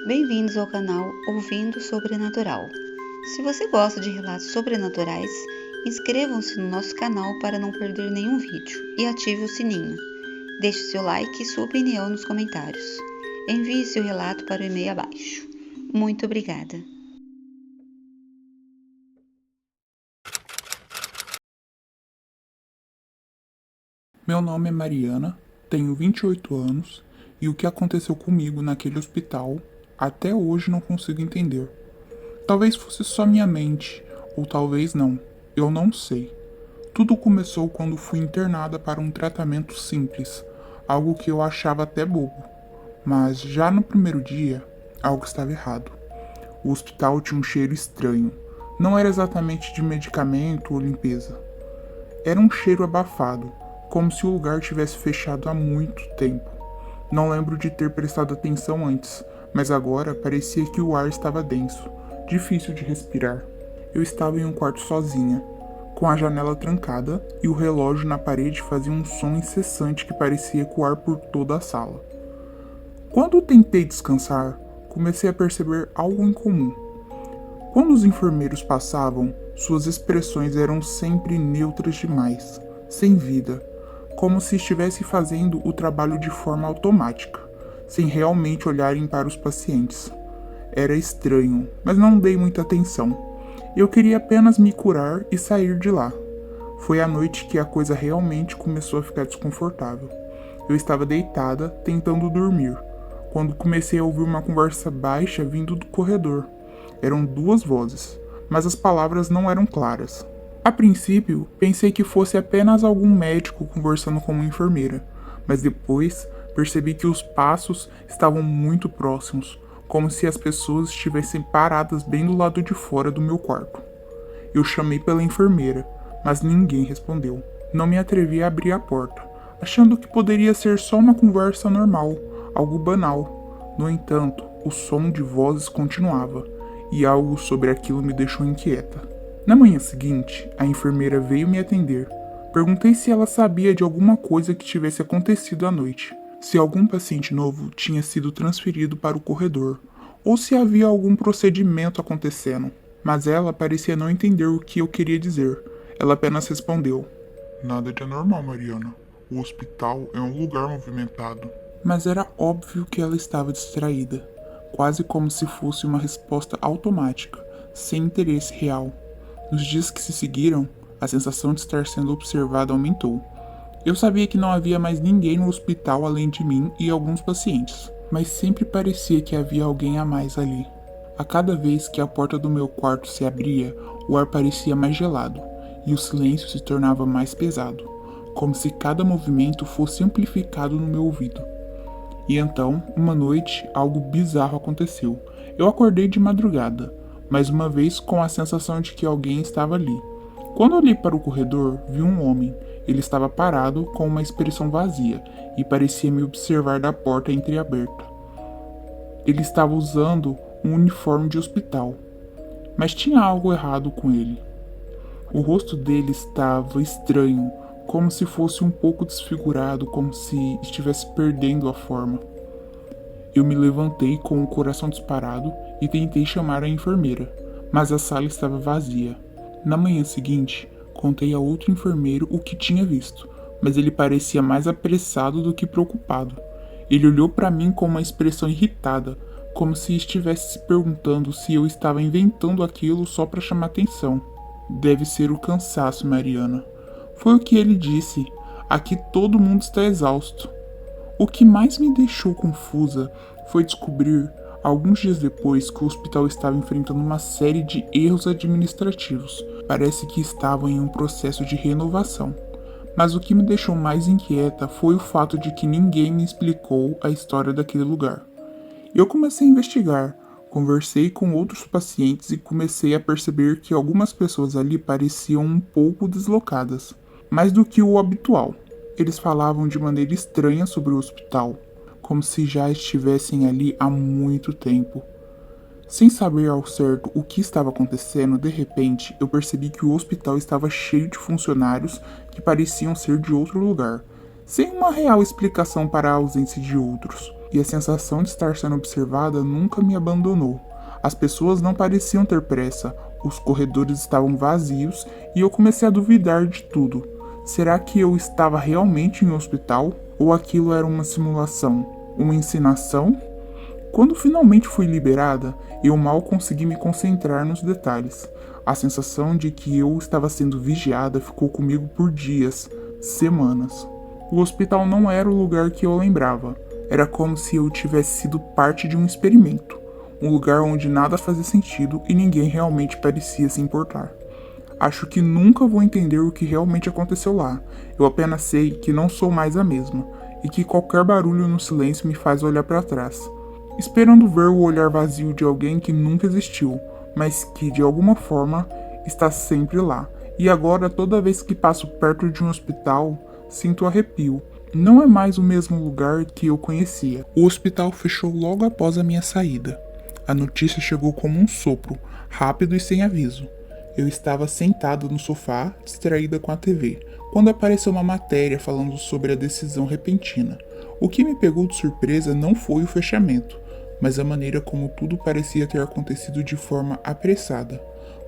Bem-vindos ao canal Ouvindo Sobrenatural. Se você gosta de relatos sobrenaturais, inscrevam-se no nosso canal para não perder nenhum vídeo e ative o sininho. Deixe seu like e sua opinião nos comentários. Envie seu relato para o e-mail abaixo. Muito obrigada! Meu nome é Mariana, tenho 28 anos e o que aconteceu comigo naquele hospital até hoje não consigo entender. Talvez fosse só minha mente, ou talvez não, eu não sei. Tudo começou quando fui internada para um tratamento simples, algo que eu achava até bobo. Mas já no primeiro dia, algo estava errado. O hospital tinha um cheiro estranho. Não era exatamente de medicamento ou limpeza. Era um cheiro abafado, como se o lugar tivesse fechado há muito tempo. Não lembro de ter prestado atenção antes, mas agora parecia que o ar estava denso, difícil de respirar. Eu estava em um quarto sozinha, com a janela trancada e o relógio na parede fazia um som incessante que parecia ecoar por toda a sala. Quando tentei descansar, comecei a perceber algo incomum. Quando os enfermeiros passavam, suas expressões eram sempre neutras demais, sem vida, como se estivessem fazendo o trabalho de forma automática, sem realmente olharem para os pacientes. Era estranho, mas não dei muita atenção. Eu queria apenas me curar e sair de lá. Foi à noite que a coisa realmente começou a ficar desconfortável. Eu estava deitada, tentando dormir, quando comecei a ouvir uma conversa baixa vindo do corredor. Eram duas vozes, mas as palavras não eram claras. A princípio, pensei que fosse apenas algum médico conversando com uma enfermeira, mas depois percebi que os passos estavam muito próximos, como se as pessoas estivessem paradas bem do lado de fora do meu quarto. Eu chamei pela enfermeira, mas ninguém respondeu. Não me atrevi a abrir a porta, achando que poderia ser só uma conversa normal, algo banal. No entanto, o som de vozes continuava, e algo sobre aquilo me deixou inquieta. Na manhã seguinte, a enfermeira veio me atender. Perguntei se ela sabia de alguma coisa que tivesse acontecido à noite, se algum paciente novo tinha sido transferido para o corredor, ou se havia algum procedimento acontecendo. Mas ela parecia não entender o que eu queria dizer. Ela apenas respondeu: Nada de anormal, Mariana. O hospital é um lugar movimentado. Mas era óbvio que ela estava distraída, quase como se fosse uma resposta automática, sem interesse real. Nos dias que se seguiram, a sensação de estar sendo observada aumentou. Eu sabia que não havia mais ninguém no hospital além de mim e alguns pacientes, mas sempre parecia que havia alguém a mais ali. A cada vez que a porta do meu quarto se abria, o ar parecia mais gelado, e o silêncio se tornava mais pesado, como se cada movimento fosse amplificado no meu ouvido. E então, uma noite, algo bizarro aconteceu. Eu acordei de madrugada, mais uma vez com a sensação de que alguém estava ali. Quando olhei para o corredor, vi um homem. Ele estava parado, com uma expressão vazia, e parecia me observar da porta entreaberta. Ele estava usando um uniforme de hospital, mas tinha algo errado com ele. O rosto dele estava estranho, como se fosse um pouco desfigurado, como se estivesse perdendo a forma. Eu me levantei com o coração disparado e tentei chamar a enfermeira, mas a sala estava vazia. Na manhã seguinte, contei a outro enfermeiro o que tinha visto, mas ele parecia mais apressado do que preocupado. Ele olhou para mim com uma expressão irritada, como se estivesse se perguntando se eu estava inventando aquilo só para chamar atenção. Deve ser o cansaço, Mariana. Foi o que ele disse. Aqui todo mundo está exausto. O que mais me deixou confusa foi descobrir, alguns dias depois, que o hospital estava enfrentando uma série de erros administrativos. Parece que estavam em um processo de renovação. Mas o que me deixou mais inquieta foi o fato de que ninguém me explicou a história daquele lugar. Eu comecei a investigar, conversei com outros pacientes e comecei a perceber que algumas pessoas ali pareciam um pouco deslocadas, mais do que o habitual. Eles falavam de maneira estranha sobre o hospital, como se já estivessem ali há muito tempo. Sem saber ao certo o que estava acontecendo, de repente eu percebi que o hospital estava cheio de funcionários que pareciam ser de outro lugar, sem uma real explicação para a ausência de outros. e a sensação de estar sendo observada nunca me abandonou. As pessoas não pareciam ter pressa, os corredores estavam vazios e eu comecei a duvidar de tudo. Será que eu estava realmente em um hospital? Ou aquilo era uma simulação? Uma encenação? Quando finalmente fui liberada, eu mal consegui me concentrar nos detalhes. A sensação de que eu estava sendo vigiada ficou comigo por dias, semanas. O hospital não era o lugar que eu lembrava. Era como se eu tivesse sido parte de um experimento. Um lugar onde nada fazia sentido e ninguém realmente parecia se importar. Acho que nunca vou entender o que realmente aconteceu lá. Eu apenas sei que não sou mais a mesma, e que qualquer barulho no silêncio me faz olhar para trás, esperando ver o olhar vazio de alguém que nunca existiu, mas que, de alguma forma, está sempre lá. E agora, toda vez que passo perto de um hospital, sinto arrepio. Não é mais o mesmo lugar que eu conhecia. O hospital fechou logo após a minha saída. A notícia chegou como um sopro, rápido e sem aviso. Eu estava sentada no sofá, distraída com a TV, quando apareceu uma matéria falando sobre a decisão repentina. O que me pegou de surpresa não foi o fechamento, mas a maneira como tudo parecia ter acontecido de forma apressada,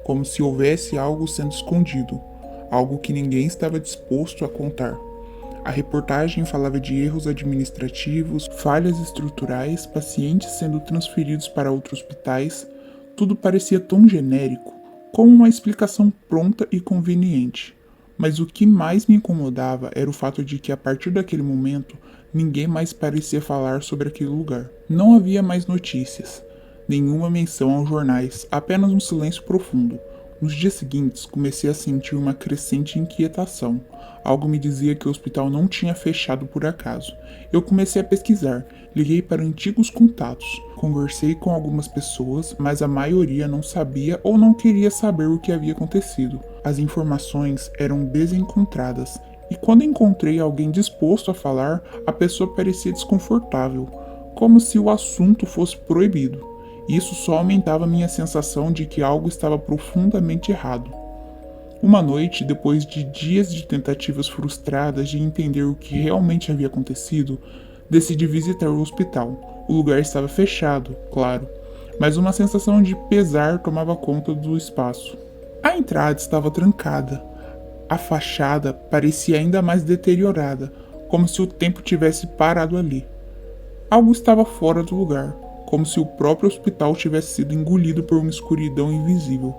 como se houvesse algo sendo escondido, algo que ninguém estava disposto a contar. A reportagem falava de erros administrativos, falhas estruturais, pacientes sendo transferidos para outros hospitais. Tudo parecia tão genérico, como uma explicação pronta e conveniente. Mas o que mais me incomodava era o fato de que, a partir daquele momento, ninguém mais parecia falar sobre aquele lugar. Não havia mais notícias, nenhuma menção aos jornais, apenas um silêncio profundo. Nos dias seguintes, comecei a sentir uma crescente inquietação. Algo me dizia que o hospital não tinha fechado por acaso. Eu comecei a pesquisar, liguei para antigos contatos, conversei com algumas pessoas, mas a maioria não sabia ou não queria saber o que havia acontecido. As informações eram desencontradas, e quando encontrei alguém disposto a falar, a pessoa parecia desconfortável, como se o assunto fosse proibido. Isso só aumentava minha sensação de que algo estava profundamente errado. Uma noite, depois de dias de tentativas frustradas de entender o que realmente havia acontecido, decidi visitar o hospital. O lugar estava fechado, claro, mas uma sensação de pesar tomava conta do espaço. A entrada estava trancada. A fachada parecia ainda mais deteriorada, como se o tempo tivesse parado ali. Algo estava fora do lugar, como se o próprio hospital tivesse sido engolido por uma escuridão invisível.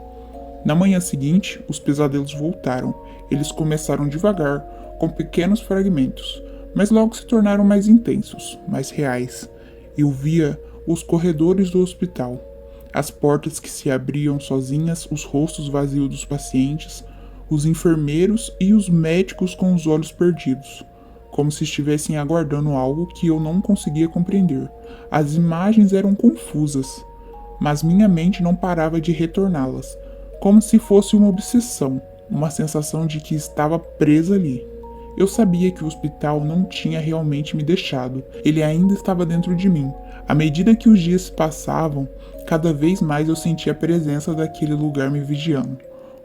Na manhã seguinte, os pesadelos voltaram. Eles começaram devagar, com pequenos fragmentos, mas logo se tornaram mais intensos, mais reais. Eu via os corredores do hospital, as portas que se abriam sozinhas, os rostos vazios dos pacientes, os enfermeiros e os médicos com os olhos perdidos, como se estivessem aguardando algo que eu não conseguia compreender. As imagens eram confusas, mas minha mente não parava de retorná-las, como se fosse uma obsessão, uma sensação de que estava presa ali. Eu sabia que o hospital não tinha realmente me deixado, ele ainda estava dentro de mim. À medida que os dias se passavam, cada vez mais eu sentia a presença daquele lugar me vigiando,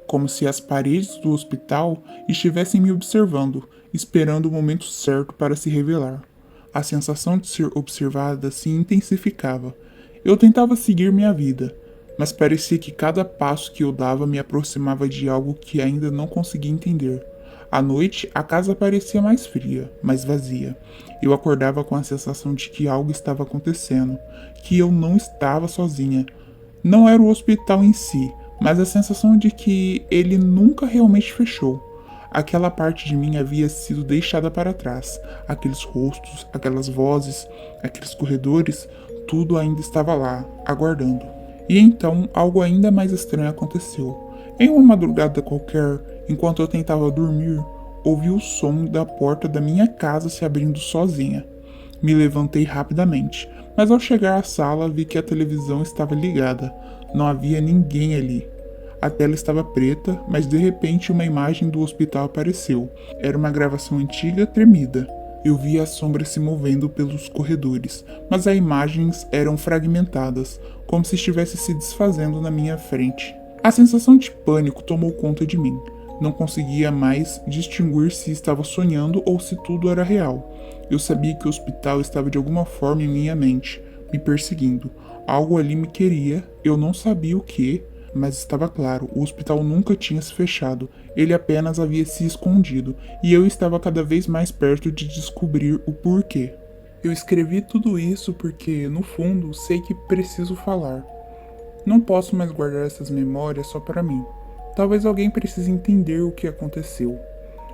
como se as paredes do hospital estivessem me observando, esperando o momento certo para se revelar. A sensação de ser observada se intensificava. Eu tentava seguir minha vida, mas parecia que cada passo que eu dava me aproximava de algo que ainda não conseguia entender. À noite, a casa parecia mais fria, mais vazia. Eu acordava com a sensação de que algo estava acontecendo, que eu não estava sozinha. Não era o hospital em si, mas a sensação de que ele nunca realmente fechou. Aquela parte de mim havia sido deixada para trás. Aqueles rostos, aquelas vozes, aqueles corredores, tudo ainda estava lá, aguardando. E então, algo ainda mais estranho aconteceu. Em uma madrugada qualquer, enquanto eu tentava dormir, ouvi o som da porta da minha casa se abrindo sozinha. Me levantei rapidamente, mas ao chegar à sala vi que a televisão estava ligada. Não havia ninguém ali. A tela estava preta, mas de repente uma imagem do hospital apareceu. Era uma gravação antiga, tremida. Eu via as sombras se movendo pelos corredores, mas as imagens eram fragmentadas, como se estivesse se desfazendo na minha frente. A sensação de pânico tomou conta de mim. Não conseguia mais distinguir se estava sonhando ou se tudo era real. Eu sabia que o hospital estava de alguma forma em minha mente, me perseguindo. Algo ali me queria, eu não sabia o que, mas estava claro, o hospital nunca tinha se fechado, ele apenas havia se escondido, e eu estava cada vez mais perto de descobrir o porquê. Eu escrevi tudo isso porque, no fundo, sei que preciso falar. Não posso mais guardar essas memórias só para mim. Talvez alguém precise entender o que aconteceu.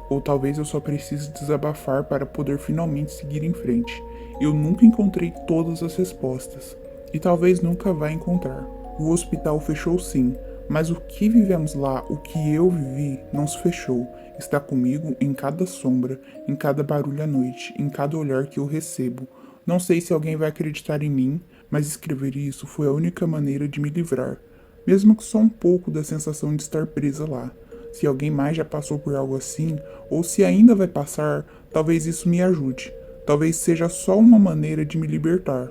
Ou talvez eu só precise desabafar para poder finalmente seguir em frente. Eu nunca encontrei todas as respostas. E talvez nunca vá encontrar. O hospital fechou sim, mas o que vivemos lá, o que eu vivi, não se fechou. Está comigo em cada sombra, em cada barulho à noite, em cada olhar que eu recebo. Não sei se alguém vai acreditar em mim, mas escrever isso foi a única maneira de me livrar. Mesmo que só um pouco da sensação de estar presa lá. Se alguém mais já passou por algo assim, ou se ainda vai passar, talvez isso me ajude. Talvez seja só uma maneira de me libertar.